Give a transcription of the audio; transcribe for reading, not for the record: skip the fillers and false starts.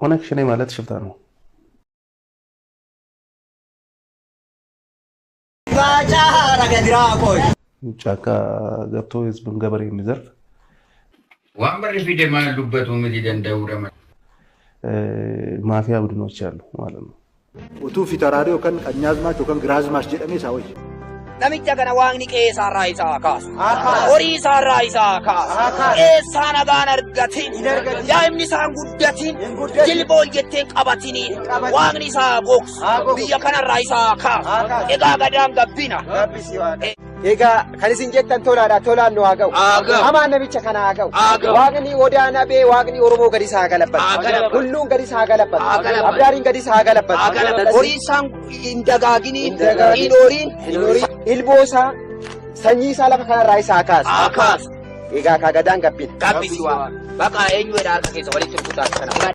ኮኔክሽን ማለት ሽፍታ ነው። ጫካ ገብቶ ህዝብን ገበሬ የሚዘርፍ ወንበር ፊት የማሉበት ወምት ይደንደውረመ ማፊያ ቡድኖች አሉ ማለት ነው። ኡቱ ፊተራሪዮ ከን ቀኛዝማች ወከን ግራዝማች ጀደሜ ሳወይ namicha kana waaqni qeesarraa isaa kaasu horii isaarraa isaa kaasu qeessaa nagaan argatin daa'imni isaan guddatin jilbool jetteen qabatiniin waaqni isaa gogsu biyya kanarraa isaa kaasu egaa gadaan gabbina egaa kan isin jettan tolaadha tolaan nu haa ga'u hamaan namicha kana haa ga'u waaqni odaana bee waaqni oromoo gadi isaa galabbata hulluun gadi isaa galabbata abdaariin gadi isaa galabbata horii isaan hin dagaaginiin hin horiin ilboosaa sanyii isaa lafa kanarraa isaa kaasu egaa kaa gadaan gabbina gabbisi waa baqa eenyu edha harka keessa walitti rukutaa kana